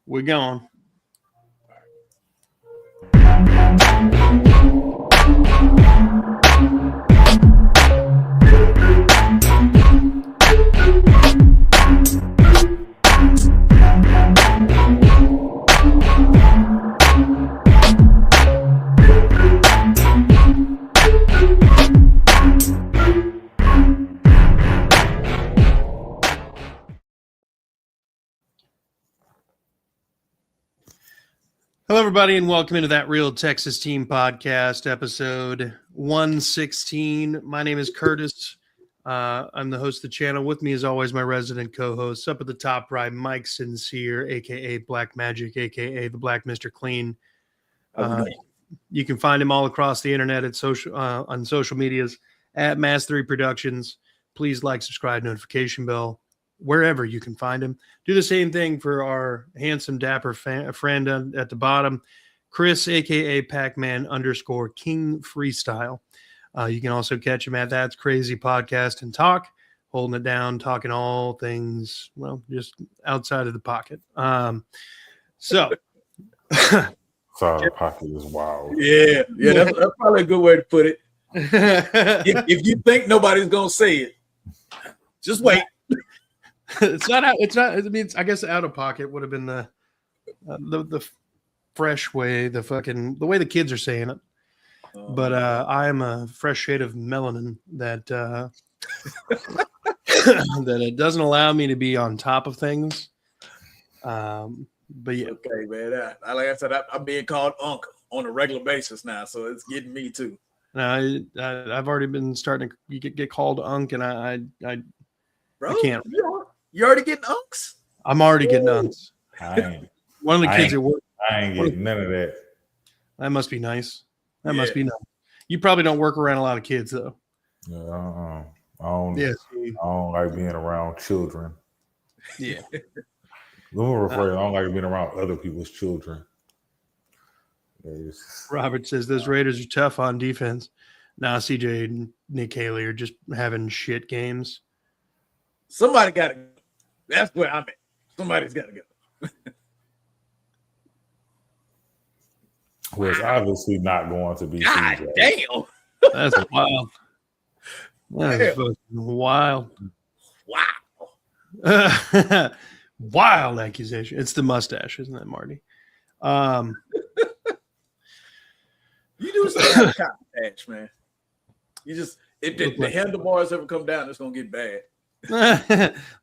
We're going. Hello, everybody, and welcome into That Real Texas Team Podcast, episode 116. My name is Curtis. I'm the host of the channel. With me, as always, my resident co-host. Up at the top right, Mike Sincere, a.k.a. Black Magic, a.k.a. the Black Mr. Clean. You can find him all across the internet at on social medias at Mass3 Productions. Please like, subscribe, notification bell, wherever you can find him. Do the same thing for our handsome, dapper friend at the bottom, Chris, a.k.a. Pac-Man _ King Freestyle. You can also catch him at That's Crazy Podcast and Talk, holding it down, talking all things, well, just outside of the pocket. Sorry, pocket is wild. Yeah, that's probably a good way to put it. if you think nobody's gonna say it, just wait. It's not. I mean, I guess out of pocket would have been the fresh way, the way the kids are saying it. But I am a fresh shade of melanin that that it doesn't allow me to be on top of things. But yeah, okay, man. Like I said, I'm being called uncle on a regular basis now, so it's getting me too. No, I've already been starting to get called unk, and I can't. You already getting unks? I'm already getting unks. One of the kids at work. I ain't getting none of that. That must be nice. That must be nice. You probably don't work around a lot of kids, though. I don't like being around children. Yeah. I don't like being around other people's children. Robert says those Raiders are tough on defense. Nah, CJ and Nick Haley are just having shit games. Somebody got to go. That's where I'm at. Somebody's got to go. Well, it's obviously not going to be God CJ. Damn. That's wild. That's fucking wild. Wow. Wild accusation. It's the mustache, isn't it, Marty? You do some cotton patch, man. You just if the handlebars ever come down, it's gonna get bad.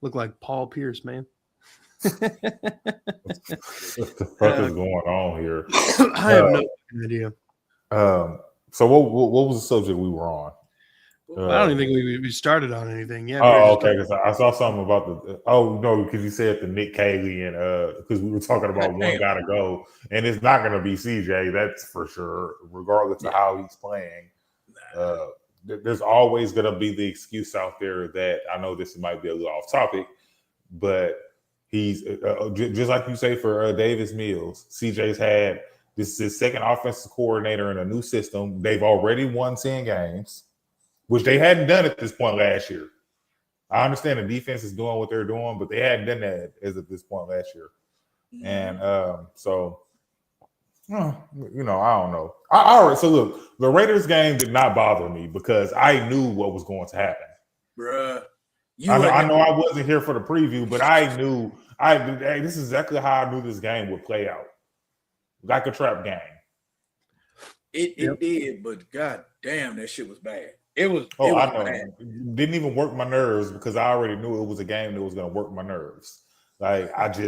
Look like Paul Pierce, man. What the fuck is going on here? I have no idea. So what was the subject we were on? I don't even think we started on anything yet. Okay. Because I saw something about because you said the Nick Haley and because we were talking about one got to go, and it's not going to be CJ. That's for sure, regardless of how he's playing. There's always going to be the excuse out there that I know this might be a little off topic, but he's just like you say for Davis Mills. CJ's had this is his second offensive coordinator in a new system. They've already won 10 games, which they hadn't done at this point last year. I understand the defense is doing what they're doing, but they hadn't done that as at this point last year. And I don't know. All right, so look, the Raiders game did not bother me because I knew what was going to happen. Bruh. I know I wasn't here for the preview, but I knew this is exactly how I knew this game would play out. Like a trap game. It did, but god damn, that shit was bad. It was I know. bad. It didn't even work my nerves because I already knew it was a game that was going to work my nerves. Like that's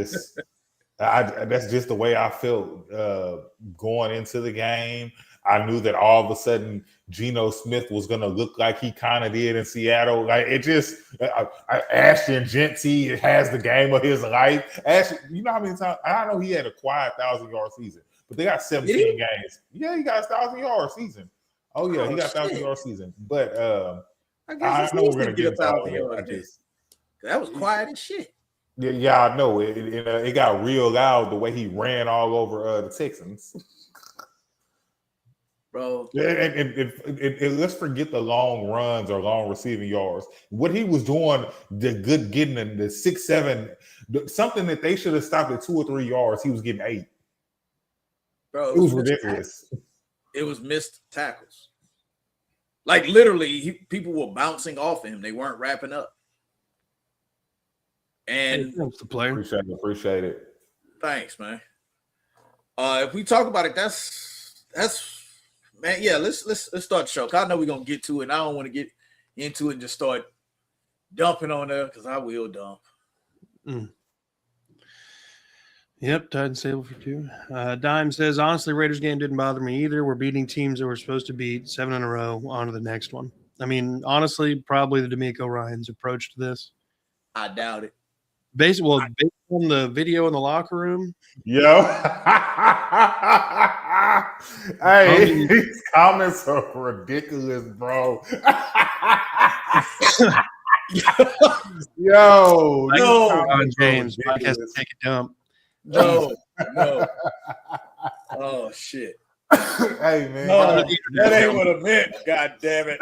just the way I felt going into the game. I knew that all of a sudden Geno Smith was going to look like he kind of did in Seattle. Like it just Ashton Genty has the game of his life. Ashton, you know how many times I know he had a quiet 1,000-yard season, but they got 17 games. Yeah, he got a 1,000-yard seation. Oh yeah, he got a 1,000-yard season. But I know we're going to get 1,000 yards. That was quiet as shit. Yeah, I know. It got real loud the way he ran all over the Texans. Bro. And let's forget the long runs or long receiving yards. What he was doing, getting in the 6-7 Something that they should have stopped at 2 or 3 yards, he was getting 8. Bro, It was ridiculous. It was missed tackles. Like literally, people were bouncing off him. They weren't wrapping up. And thanks, the player. Appreciate it. Thanks, man. If we talk about it, that's man. Yeah, let's start the show. I know we're gonna get to it. And I don't want to get into it and just start dumping on her because I will dump. Yep, Titans stable for 2. Dime says, honestly, Raiders game didn't bother me either. We're beating teams that we're supposed to beat 7 in a row. On to the next one. I mean, honestly, probably the D'Amico Ryans approach to this. I doubt it. Based on the video in the locker room. Yo. Hey, these comments are ridiculous, bro. Yo, no, James, Mike has to take a dump. No. Oh shit. Hey man, no, that ain't what I meant. God damn it.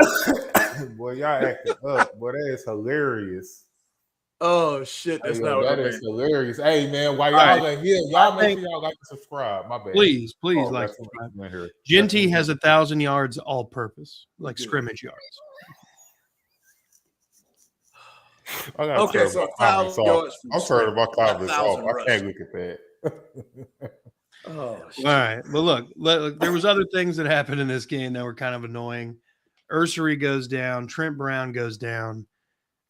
Boy, y'all acting up. Boy, that is hilarious. Oh shit, that's not what I meant. That is hilarious. Hey man, while y'all are here, y'all make sure y'all like and subscribe. My bad. Please like subscribe. Genty has 1,000 yards all purpose, like scrimmage yards. Okay, so 1,000 yards. I'm sorry about comments off. I can't look at that. Oh, all right. Well, look, there was other things that happened in this game that were kind of annoying. Ursery goes down. Trent Brown goes down.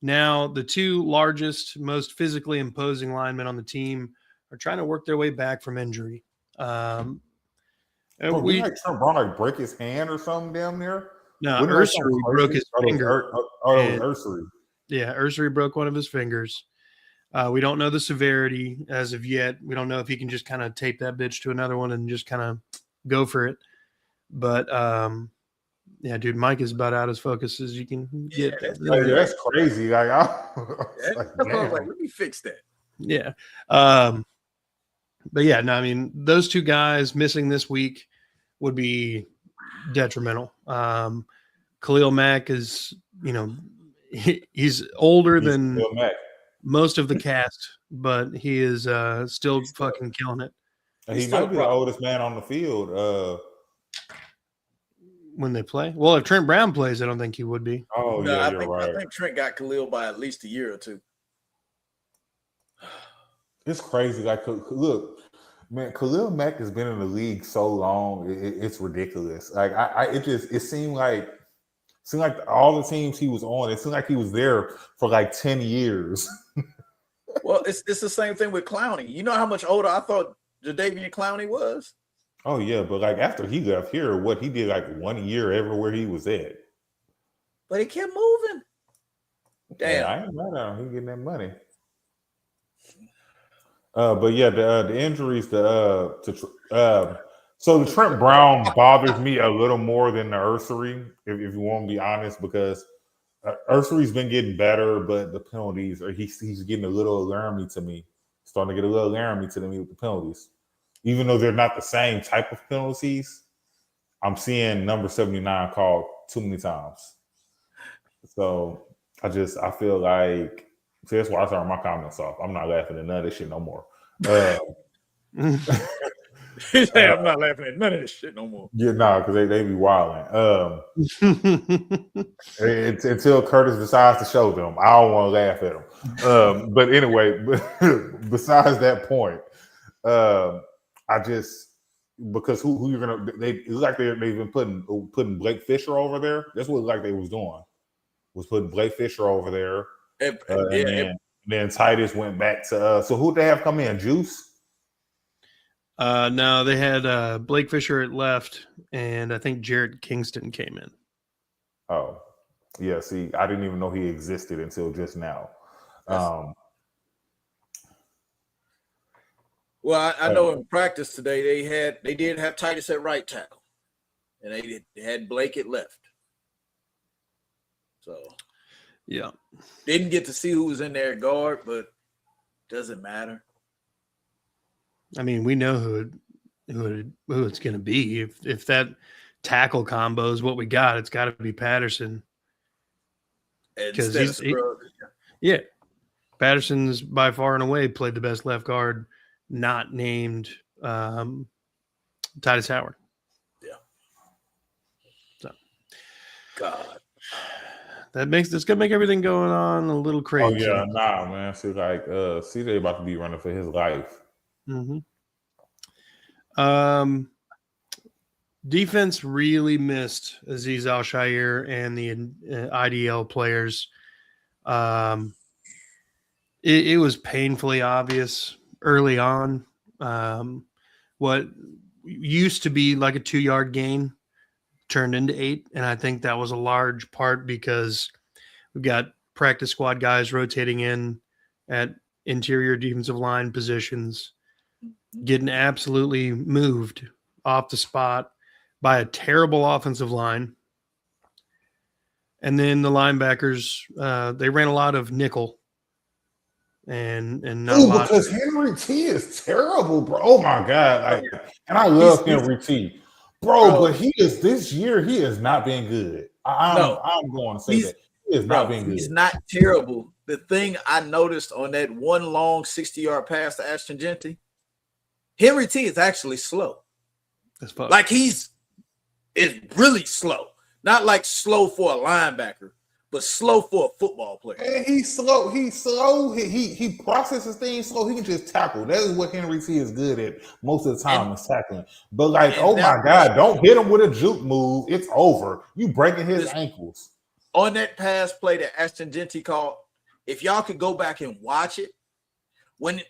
Now, the 2 largest, most physically imposing linemen on the team are trying to work their way back from injury. Trent Brown break his hand or something down there? No, Ursery broke his finger. Ursery. Yeah, Ursery broke one of his fingers. We don't know the severity as of yet. We don't know if he can just kind of tape that bitch to another one and just kind of go for it. But yeah, dude, Mike is about out as focused as you can get. That's crazy. Like, I was like, let me fix that. Yeah. But yeah, no, I mean, those 2 guys missing this week would be detrimental. Khalil Mack is, he's older than most of the cast, but he is still fucking killing it. He might be the oldest man on the field. When they play? Well, if Trent Brown plays, I don't think he would be. Oh, no, yeah, you're right. I think Trent got Khalil by at least a year or 2. It's crazy. Like, look, man, Khalil Mack has been in the league so long, it's ridiculous. Like, it seemed like all the teams he was on, it seemed like he was there for like 10 years. Well, it's the same thing with Clowney. You know how much older I thought Jadeveon Clowney was? Oh, yeah, but like after he left here, what he did like 1 year everywhere he was at. But he kept moving. Damn. Yeah, I ain't mad at him. He getting that money. But yeah, the injuries so the Trent Brown bothers me a little more than the Ursery, if you want to be honest, because Ursery's been getting better, but the penalties he's getting a little alarming to me. Starting to get a little alarming to me with the penalties. Even though they're not the same type of penalties, I'm seeing number 79 called too many times. So I feel like, see, that's why I started my comments off. I'm not laughing at none of this shit no more. I'm not laughing at none of this shit no more. Yeah, because they be wilding. Until Curtis decides to show them, I don't want to laugh at them. But anyway, besides that point, because who you're gonna? It looks like they've been putting Blake Fisher over there. That's what it looked like they was doing. Was putting Blake Fisher over there, and then Titus went back to. So who they have come in? Juice. No, they had Blake Fisher at left, and I think Jarrett Kingston came in. Oh, yeah. See, I didn't even know he existed until just now. Well, I know in practice today they did have Titus at right tackle, and they had Blake at left. So, yeah, didn't get to see who was in there at guard, but doesn't matter. I mean, we know who it's going to be. If that tackle combo is what we got, it's got to be Patterson. Because yeah. Patterson's by far and away played the best left guard, not named Titus Howard. Yeah. So, God. That's gonna make everything going on a little crazy. Oh yeah, nah, man. See, like, CJ about to be running for his life. Mm-hmm. Defense really missed Aziz Al-Shaair and the IDL players. It was painfully obvious early on. What used to be like a 2-yard gain turned into 8, and I think that was a large part because we've got practice squad guys rotating in at interior defensive line positions, getting absolutely moved off the spot by a terrible offensive line. And then the linebackers, they ran a lot of nickel. And not a lot. Because Henry T is terrible, bro. Oh my God. Like, and I love Henry T. Bro, but he is this year, he has not been good. I'm going to say that. He has not been good. He's not terrible. The thing I noticed on that one long 60-yard pass to Ashton Genty, Henry T is actually slow. Like it's really slow. Not like slow for a linebacker, but slow for a football player. And he's slow. He processes things slow. He can just tackle. That is what Henry T is good at most of the time, is tackling. But like, oh my God, don't hit him with a juke move. It's over. You breaking his ankles. On that pass play that Ashton Genty called, if y'all could go back and watch it, when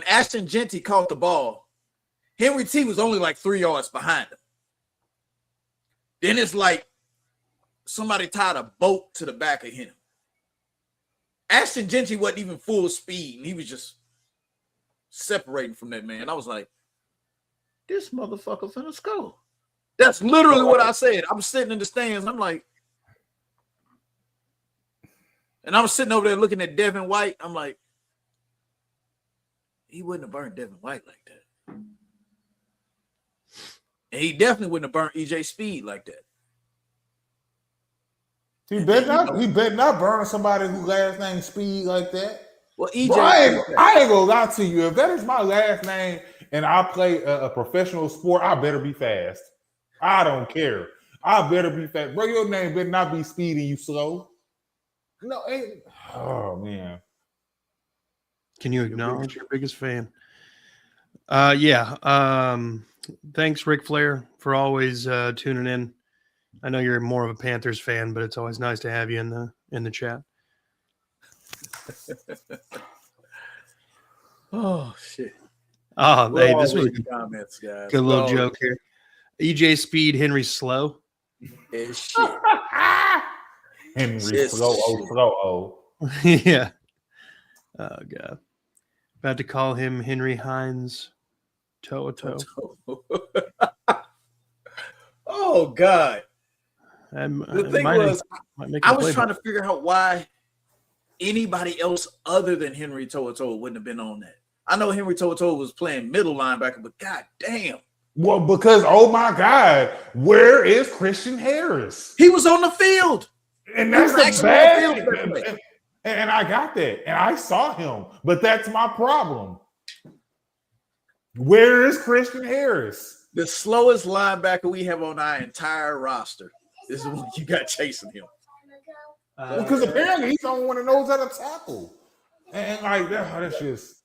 Ashton Genty caught the ball, Henry T was only like 3 yards behind him. Then it's like somebody tied a boat to the back of him. Ashton Genty wasn't even full speed, and he was just separating from that man. I was like, this motherfucker finna score. That's literally what I said. I'm sitting in the stands. I'm like, and I'm sitting over there looking at Devin White. I'm like, he wouldn't have burned Devin White like that. And he definitely wouldn't have burned EJ Speed like that. He better not burn somebody whose last name Speed like that. Well, EJ, bro, I ain't gonna lie to you. If that is my last name and I play a professional sport, I better be fast. I don't care. I better be fast. Bro, your name better not be Speed and you slow. No, oh man. Can you acknowledge your biggest fan? Yeah. Thanks, Ric Flair, for always tuning in. I know you're more of a Panthers fan, but it's always nice to have you in the chat. Oh shit! Oh, hey, this was a good comments, guys. Good little joke here. EJ Speed, Henry Slow. It's shit. Henry slow. Yeah. Oh God. About to call him Henry Hines Toe. Oh God. The thing was, I was trying to figure out why anybody else other than Henry Toe wouldn't have been on that. I know Henry Toe was playing middle linebacker, but God damn. Well, because, oh my God, where is Christian Harris? He was on the field. And that's the bad. And I got that. And I saw him. But that's my problem. Where is Christian Harris? The slowest linebacker we have on our entire roster. This is what you got chasing him. Because apparently he's the only one that knows how to tackle. And like, that's just...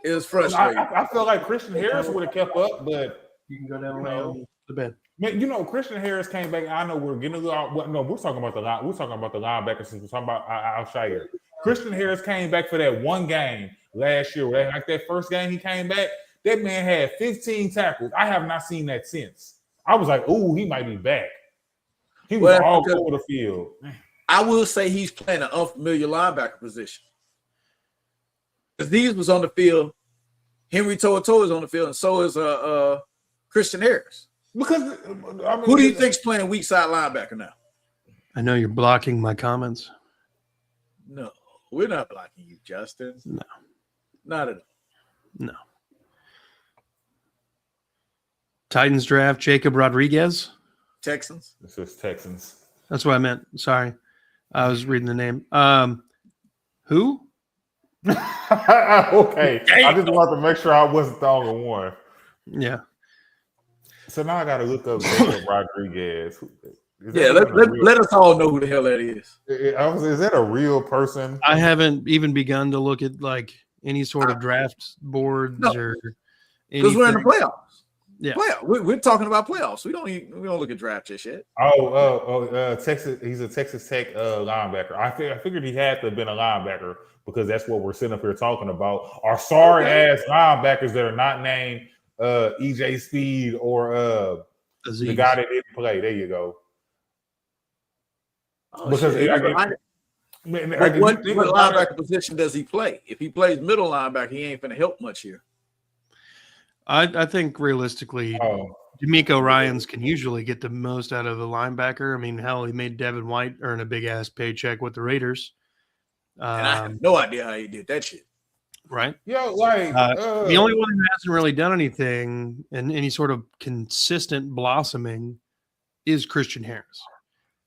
It was frustrating. I feel like Christian Harris would have kept up, but... You can go down the bed. Man, you know, Christian Harris came back. I know we're getting a little... No, we're talking about the line. We're talking about the linebackers since we're talking about Al-Shaair. Christian Harris came back for that one game last year. Like that first game he came back, that man had 15 tackles. I have not seen that since. I was like, ooh, he might be back. He was all over the field. I will say he's playing an unfamiliar linebacker position. Because these was on the field. Henry Toe is on the field, and so is Christian Harris. Because who do you think's playing weak side linebacker now? I know you're blocking my comments. No, we're not blocking you, Justin. No. Not at all. No. Titans draft Jacob Rodriguez. Texans. This is Texans. That's what I meant. Sorry. I was reading the name. Who? Okay, I just want to make sure I wasn't the only one. Yeah. So now I got to look up Jacob Rodriguez. Is that Yeah, even a real? let us all know who the hell that is. Is that a real person? I haven't even begun to look at like any sort of draft boards No, or because we're in the anything. playoffs. Yeah. We're talking about playoffs. We don't look at draft this shit. Texas. He's a Texas Tech linebacker. I figured he had to have been a linebacker because that's what we're sitting up here talking about. Our sorry ass linebackers that are not named EJ Speed or the guy that didn't play. There you go. Oh, because what linebacker position does he play? If he plays middle linebacker, he ain't finna help much here. I think realistically, D'Amico Ryans can usually get the most out of a linebacker. I mean, hell, he made Devin White earn a big ass paycheck with the Raiders. And I have no idea how he did that shit. Right? Yeah, like the only one who hasn't really done anything and any sort of consistent blossoming is Christian Harris.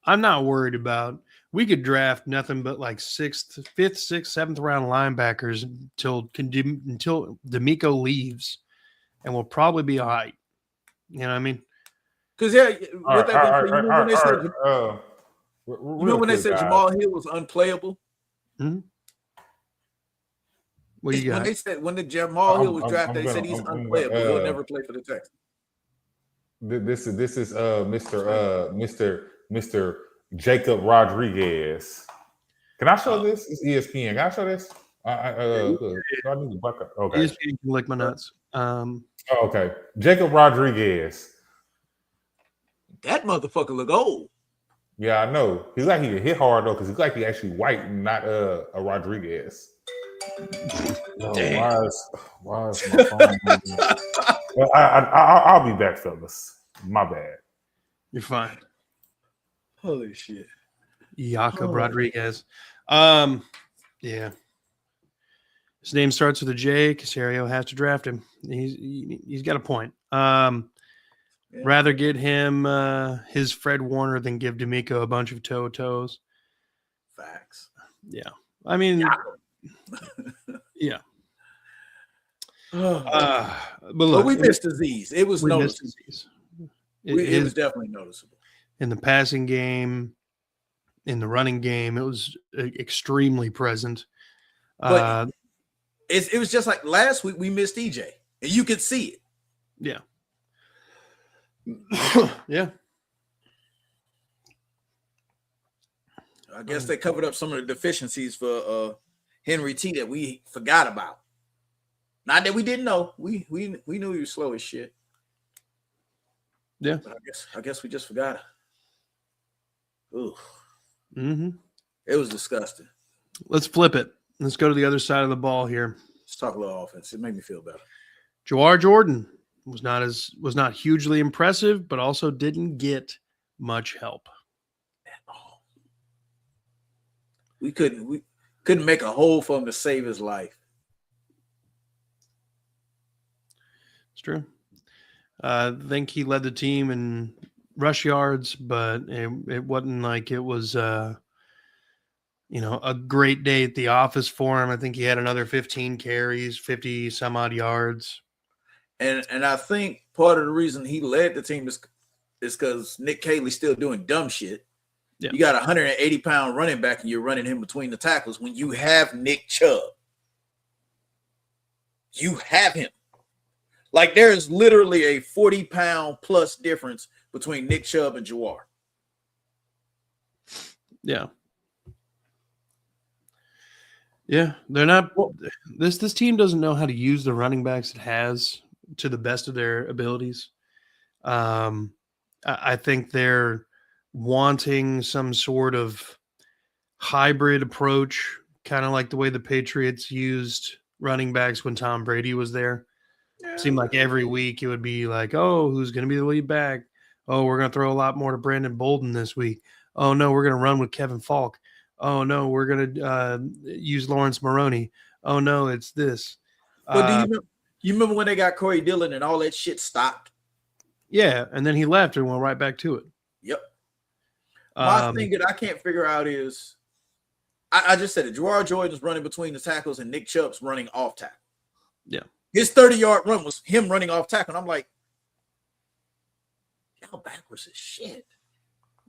I'm not worried about. We could draft nothing but like 5th, 6th, 7th round linebackers until D'Amico leaves, and we'll probably be all right. You know what I mean? Because when they said Jamal Hill was unplayable? Mm-hmm. What you got? When the Jamal Hill was drafted, they said he's unplayable. He'll never play for the Texans. This is Mr. Jacob Rodriguez. Can I show this? It's ESPN. Can I show this? I need to buck up. Okay. ESPN can lick my nuts. Okay. Jacob Rodriguez. That motherfucker look old. Yeah, I know. He's like he can hit hard though, because he's like he actually white and not a Rodriguez. Why is my phone? Well, I'll be back, fellas. My bad. You're fine. Holy shit. Jacob Rodriguez. Yeah. His name starts with a J. Caserio has to draft him. He's got a point. Rather get him his Fred Warner than give D'Amico a bunch of toes. Facts. Yeah. I mean, yeah. But look, we missed Aziz. It was noticeable. It was definitely noticeable. In the passing game, in the running game, it was extremely present. But it was just like last week we missed EJ, and you could see it. Yeah. Yeah. I guess they covered up some of the deficiencies for Henry T that we forgot about. Not that we didn't know. We knew he was slow as shit. Yeah. But I guess we just forgot. Ooh. Mm-hmm. It was disgusting. Let's flip it. Let's go to the other side of the ball here. Let's talk a little offense. It made me feel better. Jawar Jordan was not hugely impressive, but also didn't get much help at all. We couldn't make a hole for him to save his life. It's true. I think he led the team in rush yards, but it wasn't like it was a great day at the office for him. I think he had another 15 carries, 50 some odd yards. And I think part of the reason he led the team is because Nick Caley's still doing dumb shit. Yeah. You got a 180-pound running back and you're running him between the tackles when you have Nick Chubb. You have him. Like there's literally a 40-pound plus difference between Nick Chubb and Jawar. Yeah. Yeah, they're not. This team doesn't know how to use the running backs it has to the best of their abilities. I think they're wanting some sort of hybrid approach, kind of like the way the Patriots used running backs when Tom Brady was there. Yeah. It seemed like every week it would be like, oh, who's going to be the lead back? Oh, we're going to throw a lot more to Brandon Bolden this week. Oh, no, we're going to run with Kevin Falk. Oh, no, we're going to use Lawrence Maroney. Oh, no, it's this. But do you remember when they got Corey Dillon and all that shit stopped? Yeah, and then he left and went right back to it. Yep. My thing that I can't figure out is I just said it. Jawar Jordan's running between the tackles and Nick Chubb's running off tackle. Yeah. His 30-yard run was him running off tackle. And I'm like, y'all backwards as shit.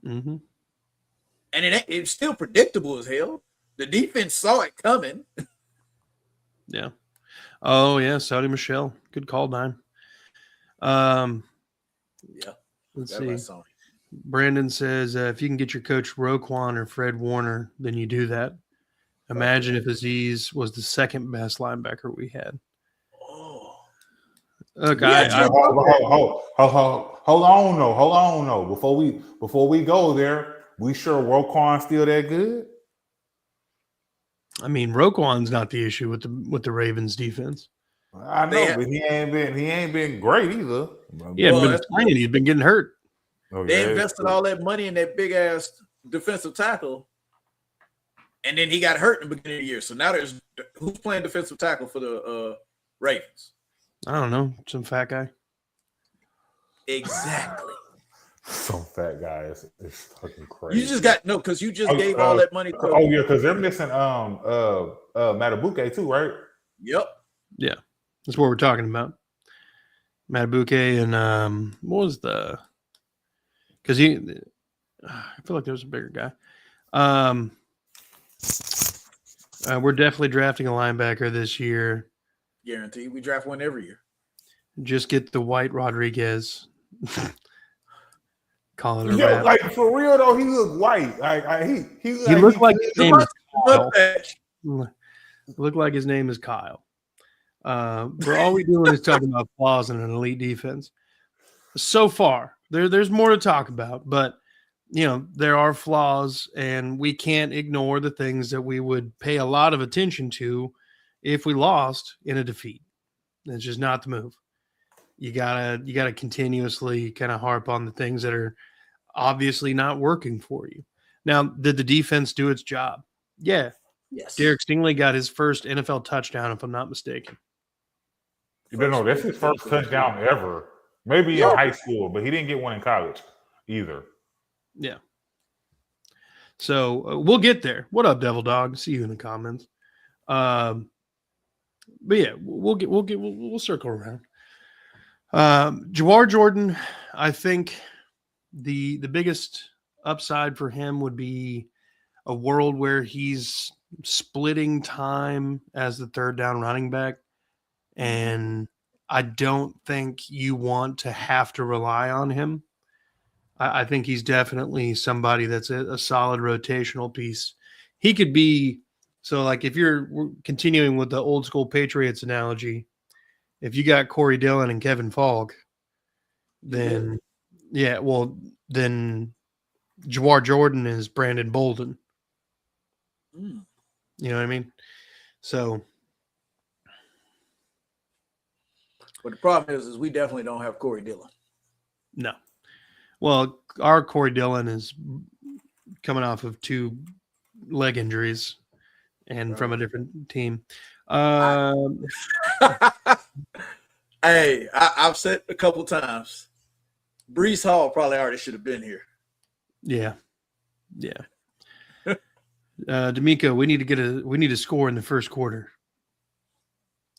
Mm-hmm. And it's still predictable as hell. The defense saw it coming. Yeah. Oh, yeah. Saudi Michelle. Good call, Dime. Yeah. Let's see. Brandon says, if you can get your coach Roquan or Fred Warner, then you do that. Imagine if Aziz was the second best linebacker we had. Oh. Look, hold on, no. Before we go there, we sure Roquan's still that good? I mean, Roquan's not the issue with the Ravens defense. I know, but he ain't been great either. He hasn't been playing. He's been getting hurt. They invested all that money in that big ass defensive tackle, and then he got hurt in the beginning of the year. So now there's who's playing defensive tackle for the Ravens? I don't know, some fat guy. Exactly. Some fat guy is fucking crazy. You just got because you just gave all that money. Because they're missing Matabuke too, right? Yep. Yeah, that's what we're talking about. Matabuke and what was the? Because I feel like there was a bigger guy. We're definitely drafting a linebacker this year. Guaranteed. We draft one every year. Just get the white Rodriguez. Call it a Yo, wrap. like for real though, he looked white. He looked like his name is Kyle. Looked like his name is Kyle. But all we doing is talking about flaws in an elite defense. So far, there's more to talk about, but there are flaws, and we can't ignore the things that we would pay a lot of attention to if we lost in a defeat. It's just not the move. You gotta continuously kind of harp on the things that are obviously not working for you. Now, did the defense do its job? Yeah. Yes. Derek Stingley got his first NFL touchdown, if I'm not mistaken. No, that's his first touchdown ever. Maybe in high school, but he didn't get one in college either. Yeah. So we'll get there. What up, Devil Dog? See you in the comments. But yeah, we'll circle around. Jawar Jordan, I think the biggest upside for him would be a world where he's splitting time as the third down running back. And I don't think you want to have to rely on him. I think he's definitely somebody that's a solid rotational piece. He could be, so like if you're continuing with the old school Patriots analogy, if you got Corey Dillon and Kevin Falk, then then Jawar Jordan is Brandon Bolden. You know what I mean? So. But the problem is we definitely don't have Corey Dillon. No. Well, our Corey Dillon is coming off of 2 leg injuries and from a different team. Hey, I've said a couple times, Breece Hall probably already should have been here. Yeah. D'Amico, we need to score in the first quarter.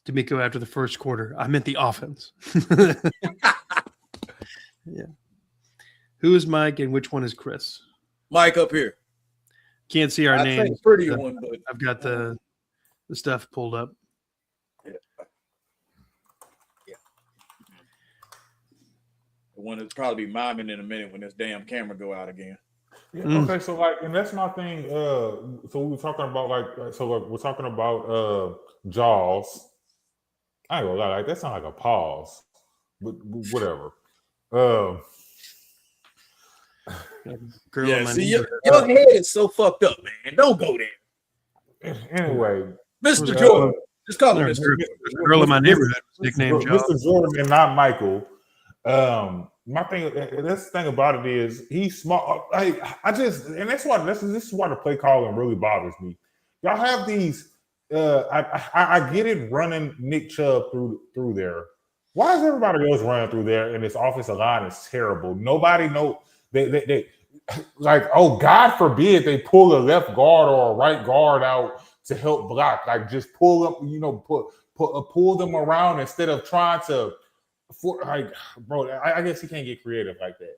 D'Amico, after the first quarter, I meant the offense. Yeah. Who is Mike and which one is Chris? Mike up here. Can't see our names. Pretty one, but I've got the stuff pulled up. Yeah. The one that's probably be miming in a minute when this damn camera go out again. Yeah, okay, so and that's my thing. So we were talking about we're talking about Jaws. I ain't gonna lie, that sounds like a pause, but whatever. Yeah, see, your head is so fucked up, man. Don't go there. Anyway, Mr. Jordan, just call him Mr. Girl in my neighborhood, nickname Mr. Jordan, and not Michael. My thing, that's the thing about it is he's smart. And this is why the play calling really bothers me. Y'all have these. I get it running Nick Chubb through there. Why is everybody else running through there and this offensive line is terrible? Nobody knows. like, oh, God forbid they pull a left guard or a right guard out to help block. Like, just pull up, pull them around instead of trying to, bro, I guess he can't get creative like that.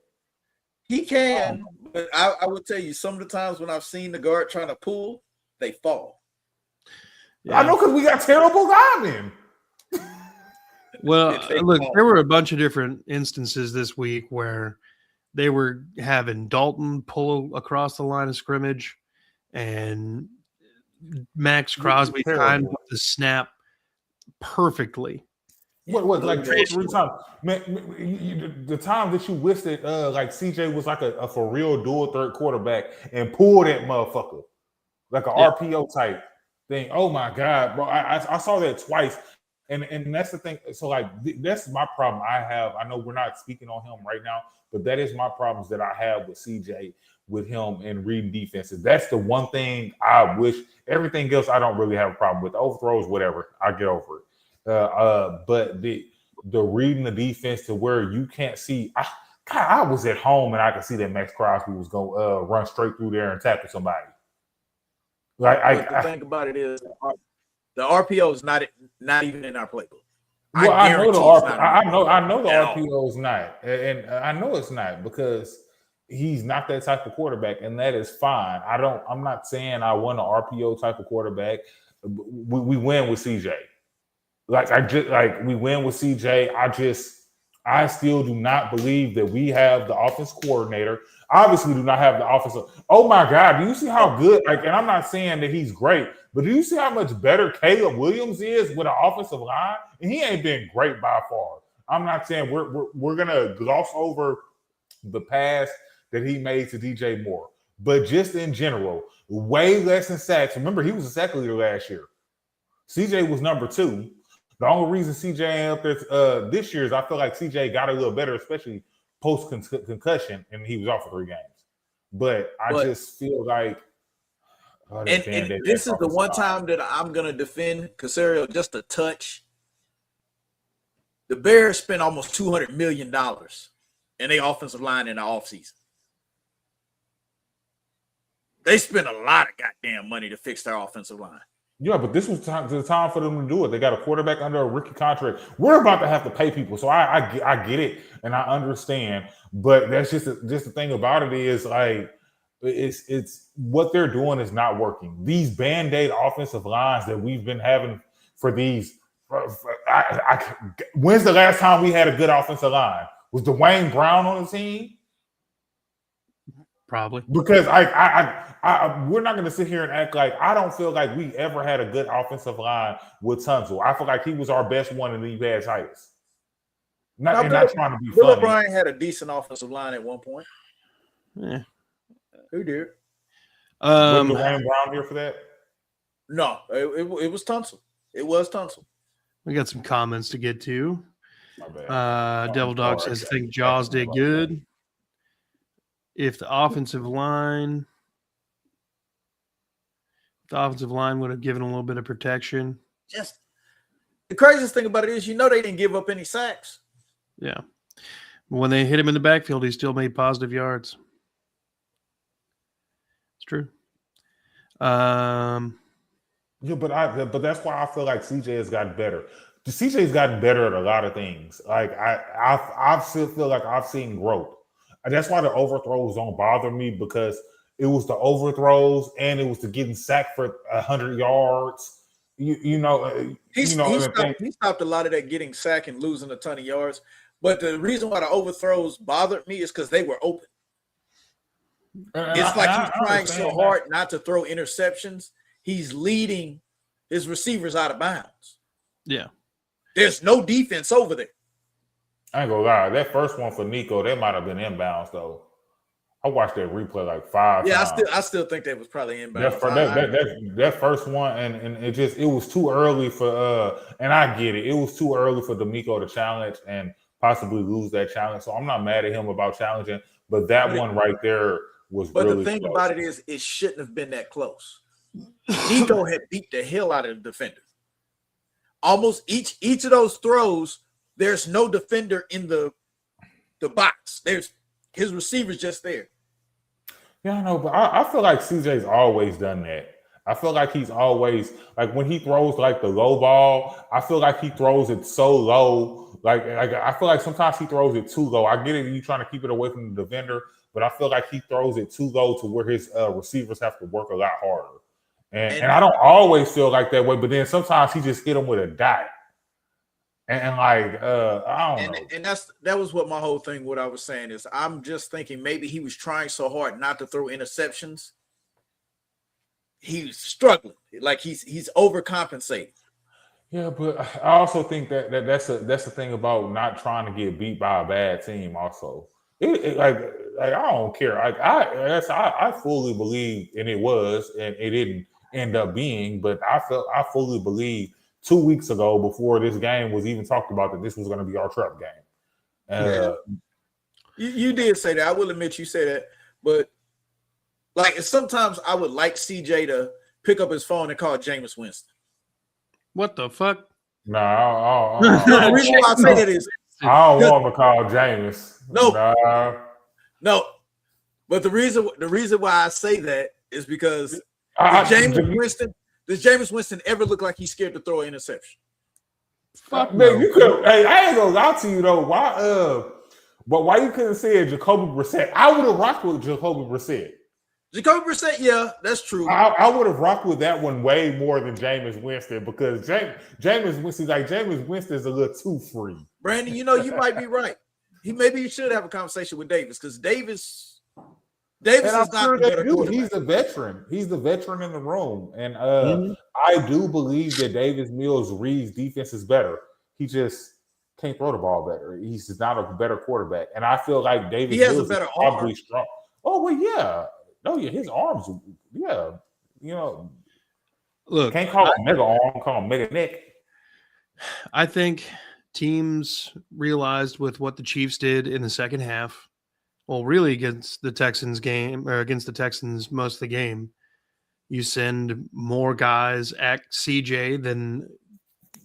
He can, but I would tell you some of the times when I've seen the guard trying to pull, they fall. Yeah. I know, because we got terrible linemen. Well, look, there were a bunch of different instances this week where they were having Dalton pull across the line of scrimmage and Max Crosby timed the snap perfectly. What like 2 or 3 times? Man, the time that you listed, like CJ was like a for real dual threat quarterback and pulled that motherfucker like an RPO type thing. Oh my God, bro! I saw that twice, and that's the thing. So like that's my problem. I have. I know we're not speaking on him right now, but that is my problems that I have with CJ, with him and reading defenses. That's the one thing I wish. Everything else I don't really have a problem with. The overthrows, whatever, I get over it. But the reading the defense to where you can't see. I was at home and I could see that Max Crosby was going to run straight through there and tackle somebody. Like the thing about it is the RPO is not even in our playbook. Well, I know the RPO is not, and I know it's not because he's not that type of quarterback, and that is fine. I'm not saying I want an RPO type of quarterback. We win with CJ. We win with CJ. I still do not believe that we have the offense coordinator. Obviously, do not have the offensive. Oh my God, do you see how good? And I'm not saying that he's great, but do you see how much better Caleb Williams is with an offensive line? And he ain't been great by far. I'm not saying we're gonna gloss over the pass that he made to DJ Moore, but just in general, way less in sacks. Remember, he was a sack leader last year. CJ was number 2. The only reason CJ ain't up there this year is I feel like CJ got a little better, especially post concussion, and he was off for 3 games. But I just feel like, and this is the one time that I'm gonna defend Caserio just a touch. The Bears spent almost $200 million in their offensive line in the offseason. They spent a lot of goddamn money to fix their offensive line. Yeah, but this was the time for them to do it. They got a quarterback under a rookie contract. We're about to have to pay people, so I get it and I understand. But that's just the thing about it is like it's what they're doing is not working. These Band-Aid offensive lines that we've been having for these. When's the last time we had a good offensive line? Was Dwayne Brown on the team? Probably. Because we're not going to sit here and act like I don't feel like we ever had a good offensive line with Tunzel. I feel like he was our best one and he had Titus. Not trying to be funny. Bill O'Brien had a decent offensive line at one point. Yeah. Who did? Was Dwayne Brown here for that? No, it was Tunsil. It was Tunsil. We got some comments to get to. My bad. Devil Dog says, I think Jaws did good. If the offensive line would have given a little bit of protection. Just the craziest thing about it is, they didn't give up any sacks. Yeah. When they hit him in the backfield, he still made positive yards. It's true. Yeah, but that's why I feel like CJ has gotten better. CJ's gotten better at a lot of things. Like I still feel like I've seen growth. And that's why the overthrows don't bother me, because it was the overthrows and it was the getting sacked for 100 yards. He stopped a lot of that getting sacked and losing a ton of yards. But the reason why the overthrows bothered me is because they were open. It's like he's trying so hard not to throw interceptions. He's leading his receivers out of bounds. Yeah. There's no defense over there. I ain't gonna lie. That first one for Nico, that might have been inbounds though. I watched that replay like 5 times. Yeah, I still think that was probably inbounds. That first one, and it was too early for and I get it. It was too early for D'Amico to challenge and possibly lose that challenge. So I'm not mad at him about challenging, but that one right there was really close. But the thing about it is, it shouldn't have been that close. Nico had beat the hell out of the defender. Almost each of those throws, there's no defender in the box. There's his receiver's just there. Yeah, I know, but I feel like CJ's always done that. I feel like he's always like when he throws like the low ball, I feel like he throws it so low. Like I feel like sometimes he throws it too low. I get it, you trying to keep it away from the defender, but I feel like he throws it too low to where his receivers have to work a lot harder. And I don't always feel like that way, but then sometimes he just hit him with a dot. And like I don't know. And that was what my whole thing. What I was saying is, I'm just thinking maybe he was trying so hard not to throw interceptions. He's struggling, like he's overcompensating. Yeah, but I also think that's the thing about not trying to get beat by a bad team. Also, like I don't care. Like I fully believe, and it was, and it didn't end up being, but I fully believe 2 weeks ago, before this game was even talked about, that this was going to be our trap game. You did say that. I will admit you said that, but like sometimes I would like CJ to pick up his phone and call Jameis Winston. What the fuck? No, the reason why I say that is I don't want him to call Jameis. No. But the reason why I say that is because does Jameis Winston ever look like he's scared to throw an interception? Fuck man, you could. Hey, I ain't gonna lie to you though. Why you couldn't say Jacoby Brissett? I would have rocked with Jacoby Brissett. Jacoby Brissett, yeah, that's true. I would have rocked with that one way more than Jameis Winston, because Jameis Winston is a little too free. Brandon, you might be right. Maybe you should have a conversation with Davis, because Davis is not the better quarterback. He's a veteran. He's the veteran in the room, and I do believe that Davis Mills reads defenses better. He just can't throw the ball better. He's just not a better quarterback, and I feel like Davis Mills is probably strong. Oh well, yeah. No, yeah, his arms, yeah, Look, can't call him mega arm, call him mega neck. I think teams realized with what the Chiefs did in the second half, well, really against the Texans game, or against the Texans most of the game, you send more guys at CJ than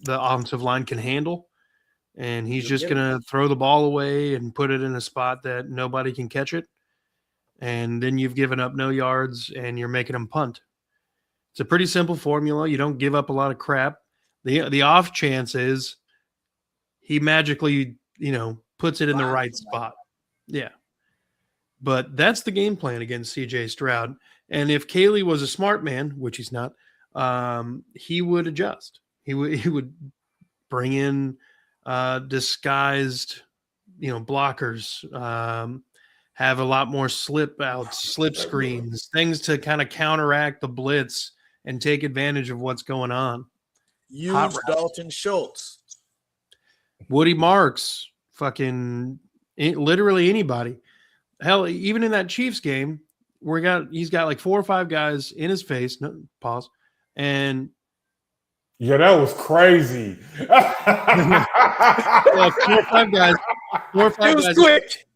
the offensive line can handle, and he's just going to throw the ball away and put it in a spot that nobody can catch it. And then you've given up no yards and you're making them punt. It's a pretty simple formula. You don't give up a lot of crap. The off chance is he magically, puts it in the right spot. Yeah. But that's the game plan against CJ Stroud. And if Caley was a smart man, which he's not, he would adjust. He would bring in disguised, blockers, have a lot more slip outs, slip screens, things to kind of counteract the blitz and take advantage of what's going on. Use Dalton Schultz, Woody Marks, fucking literally anybody. Hell, even in that Chiefs game, he's got like 4 or 5 guys in his face. No, pause. And yeah, that was crazy. 4 or 5 guys. 4 or 5 guys. Quick.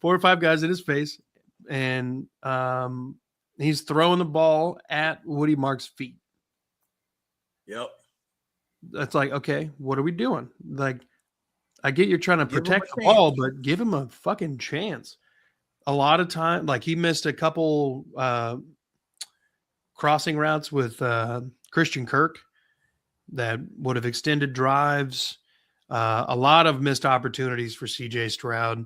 4 or 5 guys in his face, and he's throwing the ball at Woody Marks' feet. Yep. That's like, okay, what are we doing? Like, I get you're trying to protect the ball, but give him a fucking chance. A lot of time, like he missed a couple crossing routes with Christian Kirk that would have extended drives. A lot of missed opportunities for CJ Stroud.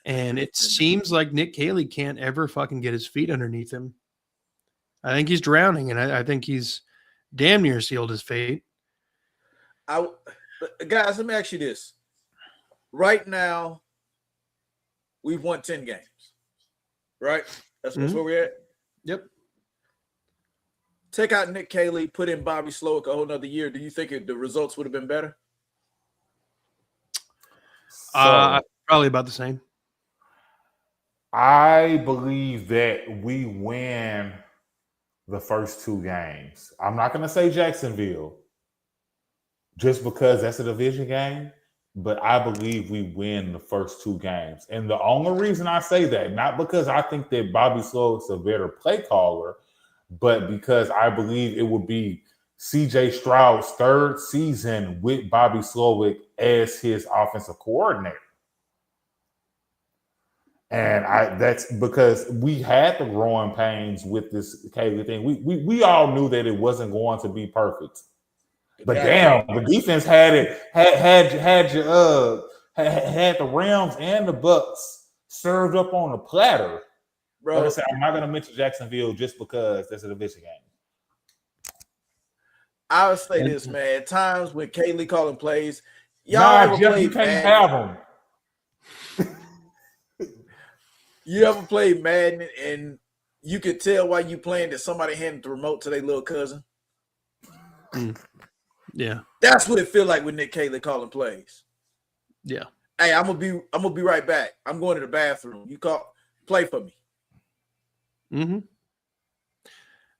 And it seems like Nick Caley can't ever fucking get his feet underneath him. I think he's drowning, and I think he's damn near sealed his fate. Guys, let me ask you this. Right now, we've won 10 games, right? That's where we're at? Yep. Take out Nick Caley, put in Bobby Slowick a whole nother year. Do you think the results would have been better? Probably about the same. I believe that we win the first 2 games. I'm not going to say Jacksonville just because that's a division game, but I believe we win the first 2 games. And the only reason I say that, not because I think that Bobby Slowick's a better play caller, but because I believe it would be CJ Stroud's 3rd season with Bobby Slowick as his offensive coordinator. And that's because we had the growing pains with this Caleb thing. We all knew that it wasn't going to be perfect. But damn, the defense had the Rams and the Bucks served up on a platter. Bro, like I said, I'm not gonna mention Jacksonville just because that's a division game. I would say this, man. At times when Kaylee calling plays, y'all Jeff, you can't have them. You ever played Madden and you could tell while you playing that somebody handed the remote to their little cousin? Yeah. That's what it feel like with Nick Kaylee calling plays. Yeah. Hey, I'm gonna be right back. I'm going to the bathroom. You play for me. Mm-hmm.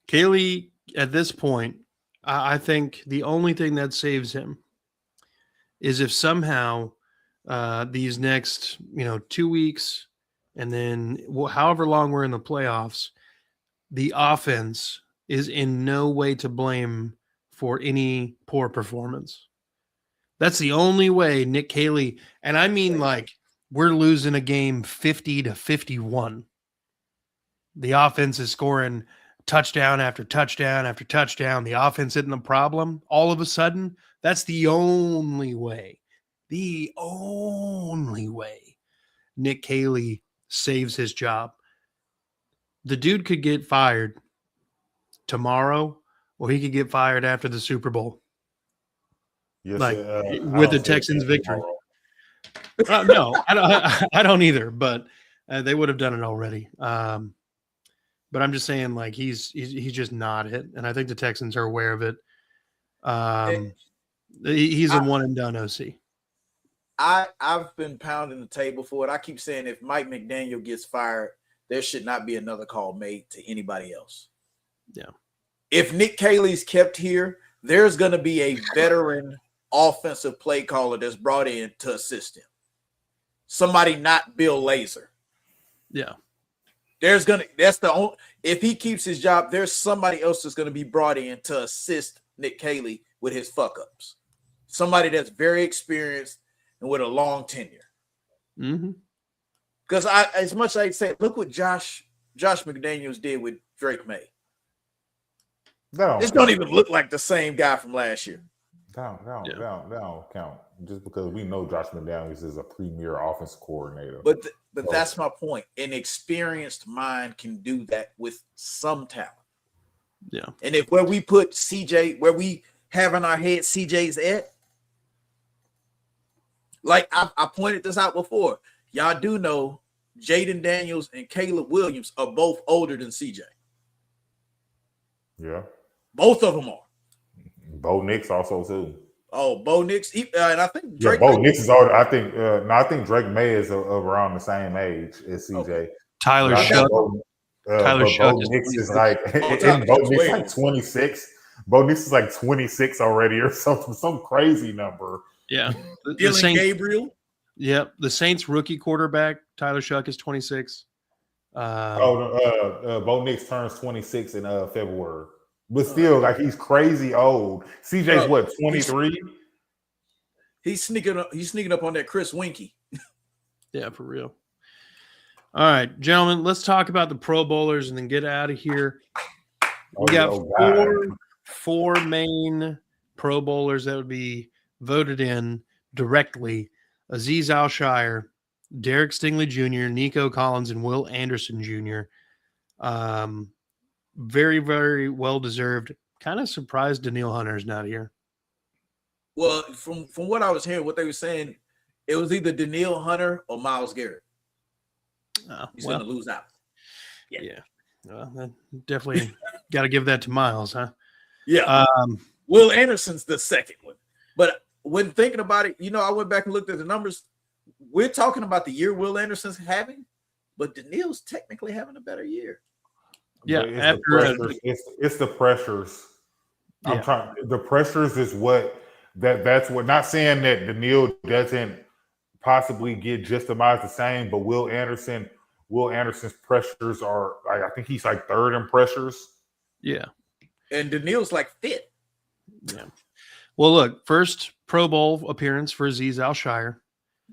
Kaylee, at this point, I think the only thing that saves him is if somehow these next 2 weeks and then however long we're in the playoffs, the offense is in no way to blame for any poor performance. That's the only way Nick Kaylee, and I mean like we're losing a game 50-51. The offense is scoring touchdown after touchdown after touchdown. The offense isn't the problem. All of a sudden, that's the only way Nick Kaylee saves his job. The dude could get fired tomorrow, or he could get fired after the Super Bowl. Yes, with the Texans victory. No, I don't either, but they would have done it already. But I'm just saying, like, he's just not it, and I think the Texans are aware of it. He's a one and done OC. I've been pounding the table for it. I keep saying if Mike McDaniel gets fired, there should not be another call made to anybody else. Yeah. If Nick Kaylee's kept here, there's going to be a veteran offensive play caller that's brought in to assist him. Somebody not Bill Lazor. Yeah. If he keeps his job, there's somebody else that's going to be brought in to assist Nick Kaylee with his fuck ups. Somebody that's very experienced and with a long tenure. Mm-hmm. Because as much as I say, look what Josh McDaniels did with Drake May. This don't even look like the same guy from last year. Don't count. Just because we know Josh McDaniels is a premier offensive coordinator. But that's my point. An experienced mind can do that with some talent. Yeah. And if where we put CJ, where we have in our head CJ's at, like I pointed this out before, y'all do know Jaden Daniels and Caleb Williams are both older than CJ. Yeah. Both of them are. Bo Nix also too. Oh, Bo Nix, and I think Drake. Bo Nix is older. I think Drake May is around the same age as CJ. Okay. Tyler Shuck. Bo Nix is like, Bo Nix like 26. Bo Nix is like 26 already, or some crazy number. Yeah, Dylan Gabriel. Yep, the Saints rookie quarterback Tyler Shuck is 26. Bo Nix turns 26 in February. But still, like, he's crazy old. CJ's what, 23? He's sneaking up on that Chris Winkie. Yeah, for real. All right, gentlemen, let's talk about the Pro Bowlers and then get out of here. We got four main Pro Bowlers that would be voted in directly: Azeez Al-Shire, Derek Stingley Jr., Nico Collins, and Will Anderson Jr. Very, very well deserved. Kind of surprised Danielle Hunter's not here. Well, from what I was hearing, what they were saying, it was either Danielle Hunter or Myles Garrett. He's going to lose out. Yeah. Well, definitely got to give that to Myles, huh? Yeah. Will Anderson's the second one. But when thinking about it, I went back and looked at the numbers. We're talking about the year Will Anderson's having, but Danielle's technically having a better year. Yeah, it's the pressures. Yeah. The pressures is that's what. Not saying that Danielle doesn't possibly get just about the same, but Will Anderson's pressures are like, I think he's like third in pressures. Yeah, and Danielle's like fifth. Yeah. Well, look, first Pro Bowl appearance for Azeez Al-Shire.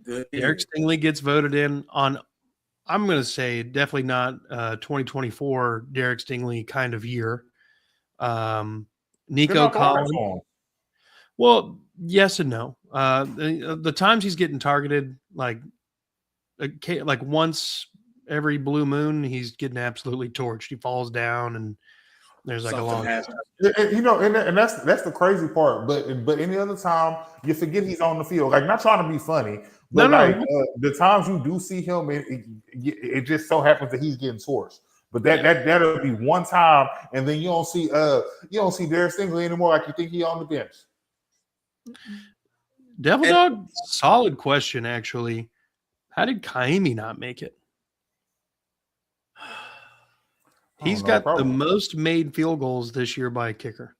Derek Stingley gets voted in on I'm going to say definitely not 2024 Derek Stingley kind of year. Nico Collins. Well, yes and no. The times he's getting targeted, like once every blue moon, he's getting absolutely torched. He falls down, and there's like Something a long. happens. And that's the crazy part. But any other time, you forget he's on the field. Like, not trying to be funny, but the times you do see him, it just so happens that he's getting torched. But that'll be one time, and then you don't see Derek Stingley anymore. Like, you think he on the bench. Devil Dog, solid question, actually. How did Kaimi not make it? He's got the most made field goals this year by a kicker.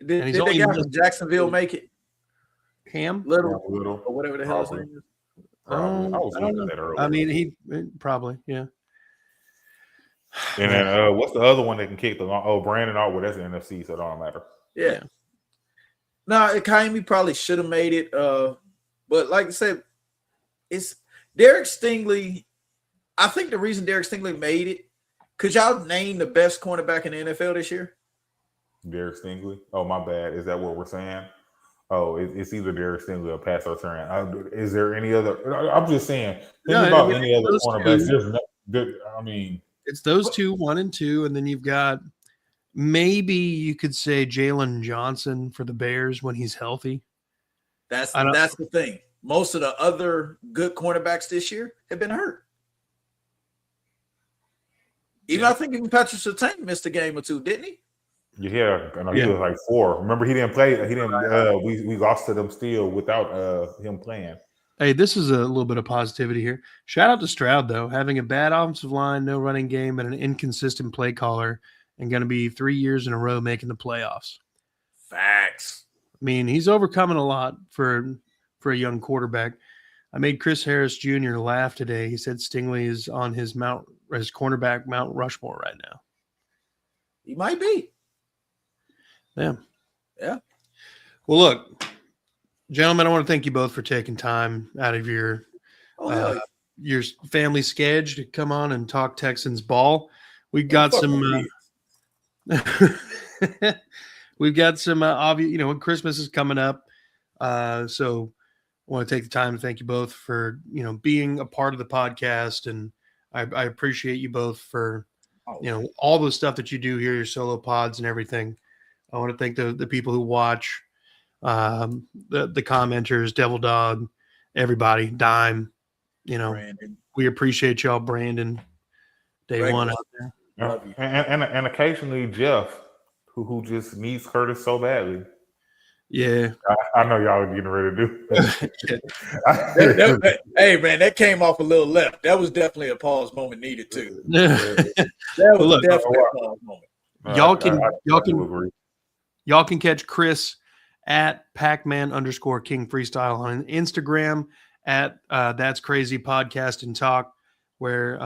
Did the guy from Jacksonville make it? Cam? Little, or whatever the hell his name is. I was looking at that earlier. I mean, he probably, yeah. And then what's the other one that can kick the long? Oh, Brandon Otwood. That's the NFC, so it don't matter. Yeah. No, Kaimi probably should have made it. But like I said, it's Derek Stingley. I think the reason Derek Stingley made it, could y'all name the best cornerback in the NFL this year? Derek Stingley? Oh, my bad. Is that what we're saying? Oh, it's either Derek Stingley or Pat Surtain. Is there any other? I'm just saying. Think about any other cornerbacks. It's those two, 1 and 2, and then you've got maybe you could say Jalen Johnson for the Bears when he's healthy. That's the thing. Most of the other good cornerbacks this year have been hurt. I think even Patrick Surtain missed a game or two, didn't he? Yeah, he was like 4. Remember, he didn't play. He didn't. We lost to them still without him playing. Hey, this is a little bit of positivity here. Shout out to Stroud, though, having a bad offensive line, no running game, and an inconsistent play caller, and going to be 3 years in a row making the playoffs. Facts. I mean, he's overcoming a lot for a young quarterback. I made Chris Harris Jr. laugh today. He said Stingley is on his cornerback Mount Rushmore right now. He might be. Yeah. Yeah. Well, look, gentlemen, I want to thank you both for taking time out of your family schedule to come on and talk Texans ball. We've got some obvious, Christmas is coming up. So I want to take the time to thank you both for, being a part of the podcast. And I appreciate you both for, all the stuff that you do here, your solo pods and everything. I want to thank the people who watch, the commenters, Devil Dog, everybody, Dime, Brandon. We appreciate y'all, Brandon, day one out there. And occasionally Jeff, who just needs Curtis so badly. Yeah, I know y'all are getting ready to do. Hey man, that came off a little left. That was definitely a pause moment needed too. That was definitely a pause moment. Y'all can catch Chris at Pacman_King Freestyle on Instagram, at That's Crazy Podcast and Talk, where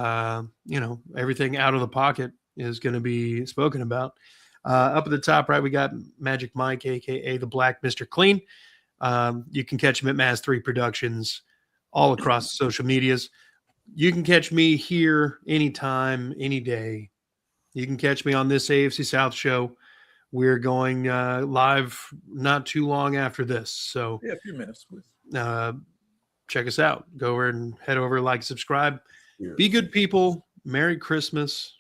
everything out of the pocket is going to be spoken about. Up at the top right, we got Magic Mike, aka the Black Mr. Clean. You can catch him at Maz3 Productions all across the social medias. You can catch me here anytime, any day. You can catch me on this AFC South show. We're going live not too long after this. So a few minutes, please. Check us out. Go over and head over, like, subscribe. Be good people. Merry Christmas.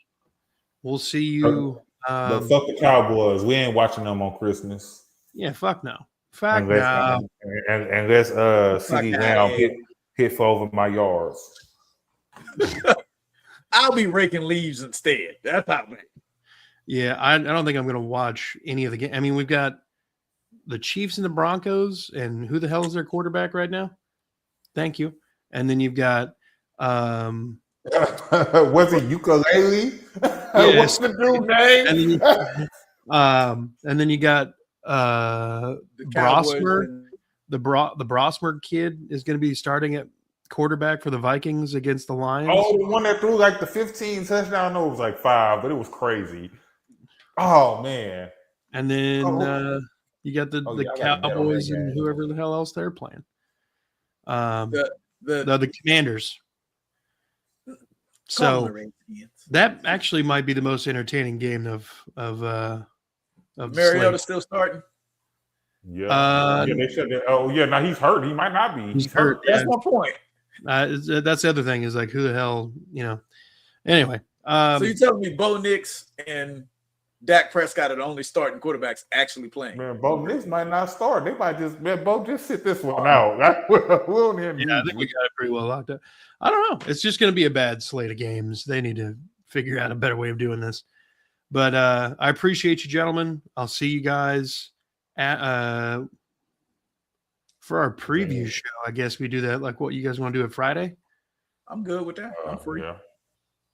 We'll see you. But fuck the Cowboys. We ain't watching them on Christmas. Yeah, fuck no. Fuck no. Unless CeeDee Lamb hit for over my yards. I'll be raking leaves instead. That's how man. Yeah, I don't think I'm going to watch any of the game. I mean, we've got the Chiefs and the Broncos, and who the hell is their quarterback right now? Thank you. And then you've got was it Ukulele? Yes. What's the dude name? And then you got Brosmer. The Brosmer kid is going to be starting at quarterback for the Vikings against the Lions. Oh, the one that threw like the 15 touchdown. No, it was like 5, but it was crazy. Oh man. And then you got the Cowboys and whoever the hell else they're playing. The Commanders. Call them So the Redskins. that actually might be the most entertaining game of the Mariota slate. still starting. Yeah, they said that. Oh, yeah. Now he's hurt. He might not be. He's hurt. That's Yeah. my point. That's the other thing is like, who the hell, Anyway, So you're telling me Bo Nix and Dak Prescott are the only starting quarterbacks actually playing? Man, Bo Nix might not start. They might just sit this one out. We don't even I think we got it pretty well locked up. I don't know. It's just going to be a bad slate of games. They need to figure out a better way of doing this. But I appreciate you, gentlemen. I'll see you guys at for our preview show. I guess we do that. Like, what you guys want to do it Friday? I'm good with that. I'm free. Yeah.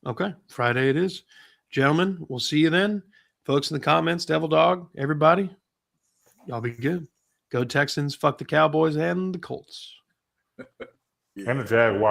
Okay, Friday it is, gentlemen. We'll see you then, folks. In the comments, Devil Dog, everybody, y'all be good. Go Texans. Fuck the Cowboys and the Colts. And the Jaguars.